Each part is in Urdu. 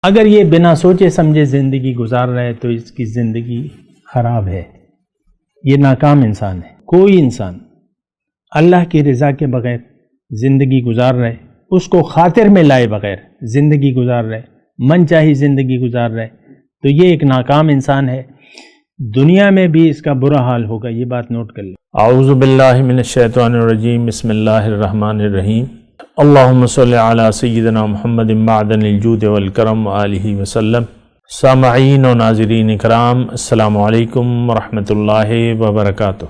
اگر یہ بنا سوچے سمجھے زندگی گزار رہا ہے تو اس کی زندگی خراب ہے، یہ ناکام انسان ہے۔ کوئی انسان اللہ کی رضا کے بغیر زندگی گزار رہا ہے، اس کو خاطر میں لائے بغیر زندگی گزار رہا ہے، من چاہی زندگی گزار رہا ہے، تو یہ ایک ناکام انسان ہے۔ دنیا میں بھی اس کا برا حال ہوگا، یہ بات نوٹ کر لیں۔ اعوذ باللہ من الشیطان الرجیم، بسم اللہ الرحمن الرحیم۔ اللہم صلی علی سیدنا محمد معدن الجود والکرم وآلہ وسلم۔ سامعین و ناظرین اکرام، السلام علیکم ورحمۃ اللہ وبرکاتہ۔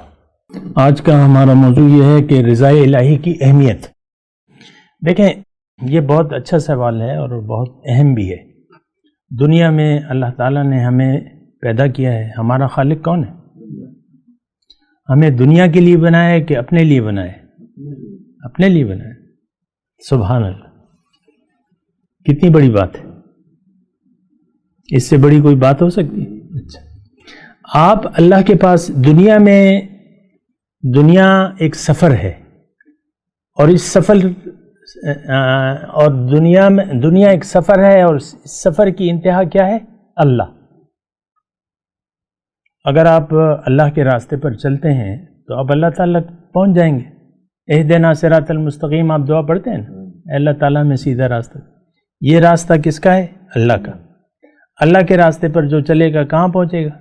آج کا ہمارا موضوع یہ ہے کہ رضا الہی کی اہمیت۔ دیکھیں، یہ بہت اچھا سوال ہے اور بہت اہم بھی ہے۔ دنیا میں اللہ تعالیٰ نے ہمیں پیدا کیا ہے، ہمارا خالق کون ہے؟ ہمیں دنیا کے لیے بنایا ہے کہ اپنے لیے بنایا ہے؟ اپنے لیے بنایا ہے۔ سبحان اللہ، کتنی بڑی بات ہے، اس سے بڑی کوئی بات ہو سکتی ہے؟ اچھا، آپ اللہ کے پاس دنیا ایک سفر ہے، اور اس سفر اور دنیا ایک سفر ہے، اور اس سفر کی انتہا کیا ہے؟ اللہ۔ اگر آپ اللہ کے راستے پر چلتے ہیں تو آپ اللہ تعالیٰ پہنچ جائیں گے۔ اہدنا صراط المستقیم، آپ دعا پڑھتے ہیں نا، اے اللہ تعالیٰ میں سیدھا راستہ۔ یہ راستہ کس کا ہے؟ اللہ کا۔ اللہ کے راستے پر جو چلے گا کہاں پہنچے گا؟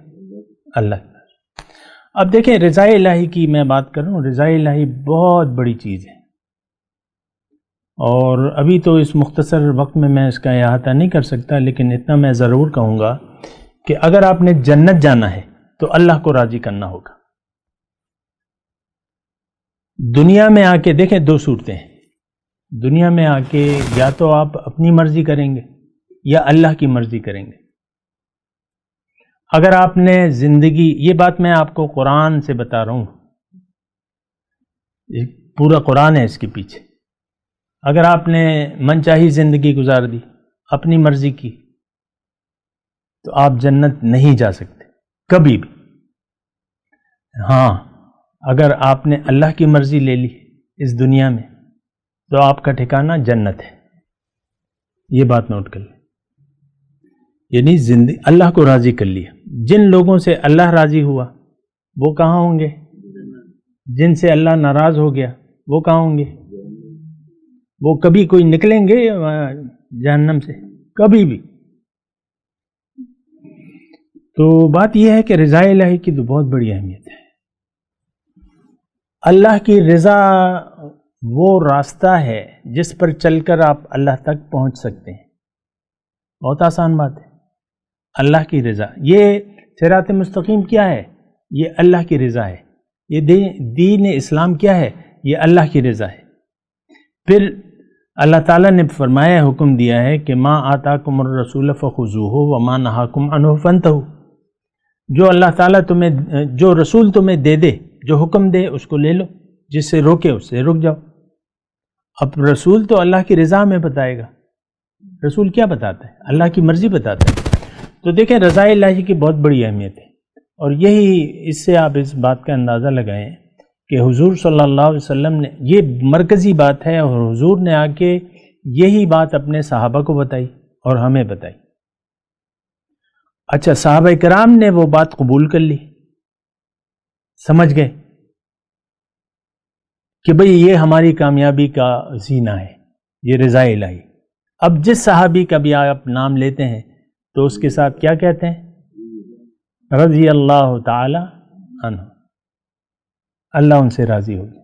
اللہ کا۔ اب دیکھیں، رضا الہی کی میں بات کروں، رضا الہی بہت بڑی چیز ہے، اور ابھی تو اس مختصر وقت میں اس کا احاطہ نہیں کر سکتا، لیکن اتنا میں ضرور کہوں گا کہ اگر آپ نے جنت جانا ہے تو اللہ کو راضی کرنا ہوگا۔ دنیا میں آ کے دیکھیں، دو صورتیں ہیں۔ دنیا میں آ کے یا تو آپ اپنی مرضی کریں گے یا اللہ کی مرضی کریں گے۔ اگر آپ نے زندگی، یہ بات میں آپ کو قرآن سے بتا رہا ہوں، پورا قرآن ہے اس کے پیچھے۔ اگر آپ نے من چاہی زندگی گزار دی، اپنی مرضی کی، تو آپ جنت نہیں جا سکتے کبھی بھی۔ ہاں، اگر آپ نے اللہ کی مرضی لے لی اس دنیا میں تو آپ کا ٹھکانہ جنت ہے۔ یہ بات نوٹ کر لیں، یعنی زندگی اللہ کو راضی کر لیا۔ جن لوگوں سے اللہ راضی ہوا وہ کہاں ہوں گے؟ جن سے اللہ ناراض ہو گیا وہ کہاں ہوں گے؟ وہ کبھی کوئی نکلیں گے جہنم سے؟ کبھی بھی۔ تو بات یہ ہے کہ رضا الہی کی تو بہت بڑی اہمیت ہے۔ اللہ کی رضا وہ راستہ ہے جس پر چل کر آپ اللہ تک پہنچ سکتے ہیں۔ بہت آسان بات ہے، اللہ کی رضا۔ یہ صراط مستقیم کیا ہے؟ یہ اللہ کی رضا ہے۔ یہ دین اسلام کیا ہے؟ یہ اللہ کی رضا ہے۔ پھر اللہ تعالیٰ نے فرمایا، حکم دیا ہے کہ ما آتاکم الرسول فخذوہ وما نہاکم عنہ فانتہوا۔ جو اللہ تعالیٰ جو رسول تمہیں دے دے، جو حکم دے اس کو لے لو، جس سے روکے اس سے رک جاؤ۔ اب رسول تو اللہ کی رضا میں بتائے گا۔ رسول کیا بتاتا ہے؟ اللہ کی مرضی بتاتا ہے۔ تو دیکھیں، رضا الہی کی بہت بڑی اہمیت ہے، اور اس سے آپ اس بات کا اندازہ لگائیں کہ حضور صلی اللہ علیہ وسلم نے، یہ مرکزی بات ہے، اور حضور نے آ کے یہی بات اپنے صحابہ کو بتائی اور ہمیں بتائی۔ اچھا، صحابہ کرام نے وہ بات قبول کر لی، سمجھ گئے کہ بھئی یہ ہماری کامیابی کا زینہ ہے، یہ رضا الہی۔ اب جس صحابی کا بھی آپ نام لیتے ہیں تو اس کے ساتھ کیا کہتے ہیں؟ رضی اللہ تعالی عنہ، اللہ ان سے راضی ہو گیا۔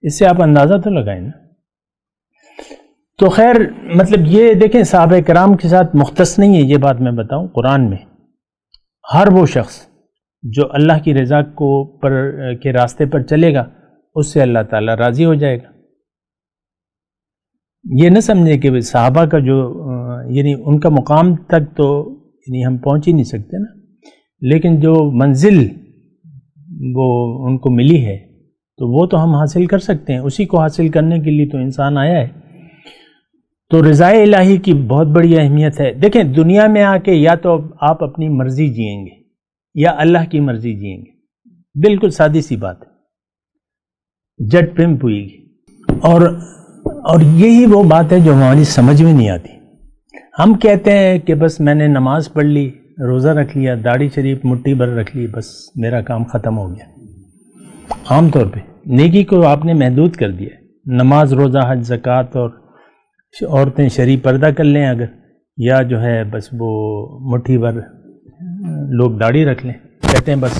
اس سے آپ اندازہ تو لگائیں نا۔ تو خیر، مطلب یہ دیکھیں، صحابہ کرام کے ساتھ مختص نہیں ہے یہ بات، میں بتاؤں، قرآن میں ہر وہ شخص جو اللہ کی رضا کے راستے پر چلے گا اس سے اللہ تعالیٰ راضی ہو جائے گا۔ یہ نہ سمجھے کہ صحابہ کا جو یعنی ان کا مقام تک تو یعنی ہم پہنچ ہی نہیں سکتے نا، لیکن جو منزل وہ ان کو ملی ہے تو وہ تو ہم حاصل کر سکتے ہیں۔ اسی کو حاصل کرنے کے لیے تو انسان آیا ہے۔ تو رضا الہی کی بہت بڑی اہمیت ہے۔ دیکھیں، دنیا میں آ کے یا تو آپ اپنی مرضی جئیں گے یا اللہ کی مرضی جئیں گے، بالکل سادی سی بات ہے، جٹ پمپ ہوئی گی۔ اور یہی وہ بات ہے جو ہماری سمجھ میں نہیں آتی۔ ہم کہتے ہیں کہ بس میں نے نماز پڑھ لی، روزہ رکھ لیا، داڑھی شریف مٹھی بھر رکھ لی، بس میرا کام ختم ہو گیا۔ عام طور پہ نیکی کو آپ نے محدود کر دیا ہے۔ نماز، روزہ، حج، زکوٰۃ، اور عورتیں شرعی پردہ کر لیں اگر، یا جو ہے بس وہ مٹھی بھر لوگ داڑھی رکھ لیں، کہتے ہیں بس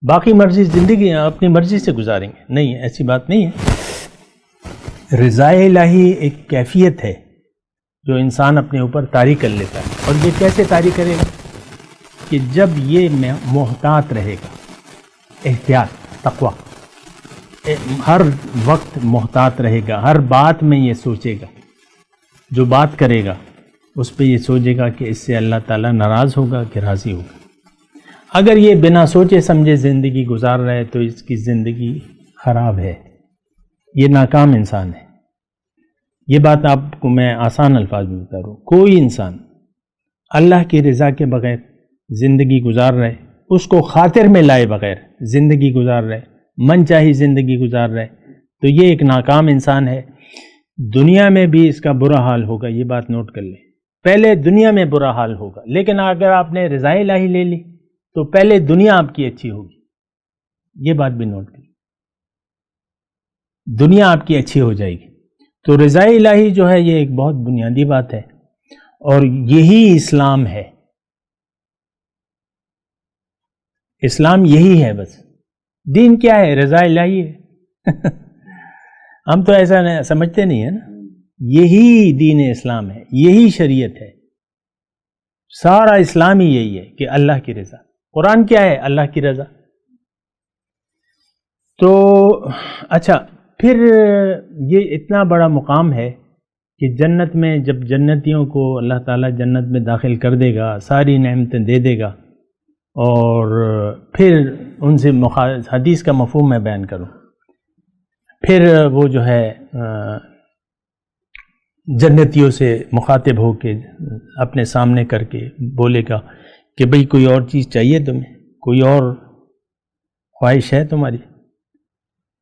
باقی مرضی زندگی اپنی مرضی سے گزاریں گے۔ نہیں، ایسی بات نہیں ہے۔ رضا الہی ایک کیفیت ہے جو انسان اپنے اوپر طاری کر لیتا ہے، اور یہ کیسے طاری کرے گا؟ کہ جب یہ محتاط رہے گا، احتیاط، تقویٰ، ہر وقت محتاط رہے گا، ہر بات میں یہ سوچے گا، جو بات کرے گا اس پہ یہ سوچے گا کہ اس سے اللہ تعالیٰ ناراض ہوگا کہ راضی ہوگا۔ اگر یہ بنا سوچے سمجھے زندگی گزار رہا ہے تو اس کی زندگی خراب ہے، یہ ناکام انسان ہے۔ یہ بات آپ کو میں آسان الفاظ میں بتا رہا ہوں۔ کوئی انسان اللہ کی رضا کے بغیر زندگی گزار رہے، اس کو خاطر میں لائے بغیر زندگی گزار رہے، من چاہی زندگی گزار رہے، تو یہ ایک ناکام انسان ہے۔ دنیا میں بھی اس کا برا حال ہوگا، یہ بات نوٹ کر لیں۔ پہلے دنیا میں برا حال ہوگا، لیکن اگر آپ نے رضا الہی لے لی تو پہلے دنیا آپ کی اچھی ہوگی، یہ بات بھی نوٹ کریں، دنیا آپ کی اچھی ہو جائے گی۔ تو رضا الہی جو ہے یہ ایک بہت بنیادی بات ہے، اور یہی اسلام ہے۔ اسلام یہی ہے، بس دین کیا ہے؟ رضا الہی ہے۔ ہم تو ایسا سمجھتے نہیں ہیں نا، یہی دین اسلام ہے، یہی شریعت ہے، سارا اسلام ہی یہی ہے کہ اللہ کی رضا۔ قرآن کیا ہے؟ اللہ کی رضا۔ تو اچھا، پھر یہ اتنا بڑا مقام ہے کہ جنت میں جب جنتیوں کو اللہ تعالیٰ جنت میں داخل کر دے گا، ساری نعمتیں دے دے گا، اور پھر ان سے حدیث کا مفہوم میں بیان کروں، پھر وہ جو ہے جنتیوں سے مخاطب ہو کے اپنے سامنے کر کے بولے گا کہ بھئی کوئی اور چیز چاہیے تمہیں، کوئی اور خواہش ہے تمہاری؟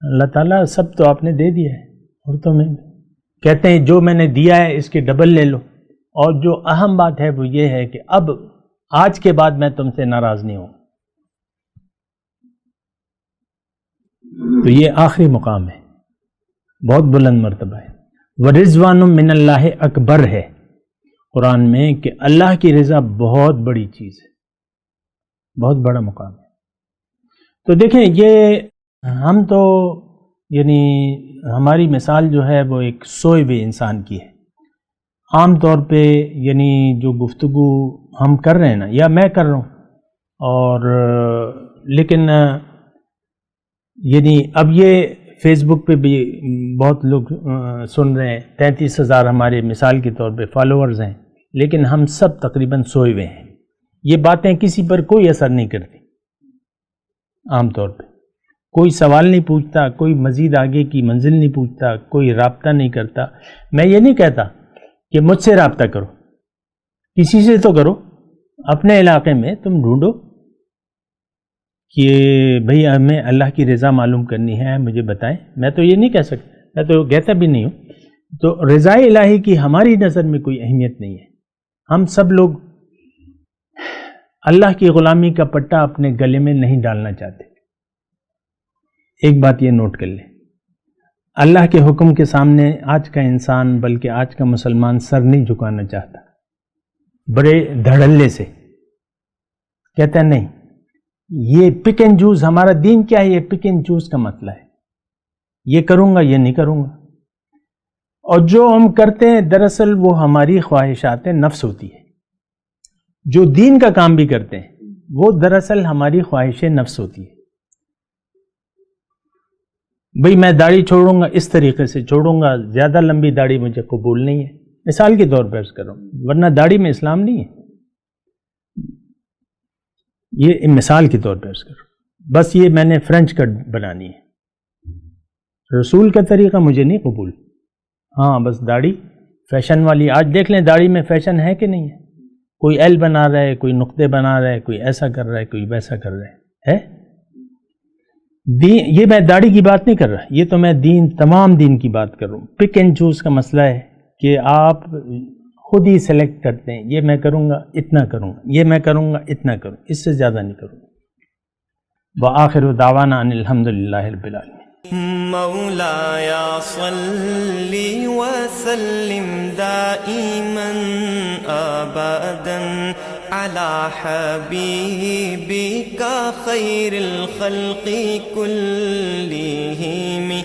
اللہ تعالیٰ سب تو آپ نے دے دیا ہے، اور تمہیں کہتے ہیں جو میں نے دیا ہے اس کے ڈبل لے لو، اور جو اہم بات ہے وہ یہ ہے کہ اب آج کے بعد میں تم سے ناراض نہیں ہوں۔ تو یہ آخری مقام ہے، بہت بلند مرتبہ ہے۔ وَرِضْوَانٌ مِّنَ اللَّهِ اکبر ہے قرآن میں کہ اللہ کی رضا بہت بڑی چیز ہے، بہت بڑا مقام ہے۔ تو دیکھیں، یہ ہم تو یعنی ہماری مثال جو ہے وہ ایک سوئے ہوئے انسان کی ہے۔ عام طور پہ یعنی جو گفتگو ہم کر رہے ہیں نا، یا میں کر رہا ہوں، اور لیکن یعنی اب یہ فیس بک پہ بھی بہت لوگ سن رہے ہیں، 33,000 ہمارے مثال کے طور پہ فالوورز ہیں، لیکن ہم سب تقریباً سوئے ہوئے ہیں۔ یہ باتیں کسی پر کوئی اثر نہیں کرتی، عام طور پہ کوئی سوال نہیں پوچھتا، کوئی مزید آگے کی منزل نہیں پوچھتا، کوئی رابطہ نہیں کرتا۔ میں یہ نہیں کہتا کہ مجھ سے رابطہ کرو، کسی سے تو کرو، اپنے علاقے میں تم ڈھونڈو کہ بھئی ہمیں اللہ کی رضا معلوم کرنی ہے، مجھے بتائیں۔ میں تو یہ نہیں کہہ سکتا، میں تو کہتا بھی نہیں ہوں۔ تو رضا الہی کی ہماری نظر میں کوئی اہمیت نہیں ہے۔ ہم سب لوگ اللہ کی غلامی کا پٹہ اپنے گلے میں نہیں ڈالنا چاہتے۔ ایک بات یہ نوٹ کر لیں، اللہ کے حکم کے سامنے آج کا انسان، بلکہ آج کا مسلمان، سر نہیں جھکانا چاہتا، بڑے دھڑلے سے کہتا ہے نہیں، یہ پک اینڈ چوز، ہمارا دین کیا ہے؟ یہ پک اینڈ چوز کا مسئلہ ہے، یہ کروں گا، یہ نہیں کروں گا۔ اور جو ہم کرتے ہیں دراصل وہ ہماری خواہشات نفس ہوتی ہے۔ جو دین کا کام بھی کرتے ہیں وہ دراصل ہماری خواہش نفس ہوتی ہے۔ بھئی میں داڑھی چھوڑوں گا، اس طریقے سے چھوڑوں گا، زیادہ لمبی داڑھی مجھے قبول نہیں ہے، مثال کے طور پر عرض کر رہا ہوں، ورنہ داڑھی میں اسلام نہیں ہے، یہ مثال کے طور پر عرض کر رہا ہوں۔ بس یہ میں نے فرینچ کٹ بنانی ہے، رسول کا طریقہ مجھے نہیں قبول۔ ہاں بس داڑھی فیشن والی، آج دیکھ لیں داڑھی میں فیشن ہے کہ نہیں ہے؟ کوئی ایل بنا رہا ہے، کوئی نقطے بنا رہا ہے، کوئی ایسا کر رہا ہے، کوئی ویسا کر رہا ہے۔ یہ میں داڑھی کی بات نہیں کر رہا، یہ تو میں تمام دین کی بات کر رہا ہوں۔ پک اینڈ چوز کا مسئلہ ہے کہ آپ خود ہی سلیکٹ کرتے ہیں، یہ میں کروں گا اتنا کروں گا، یہ میں کروں گا اتنا کروں، اس سے زیادہ نہیں کروں گا۔ وآخر دعوانا ان الحمدللہ رب العالمین۔ مولاي صل وسلم دائما ابدا على حبيبك خير الخلق كلهم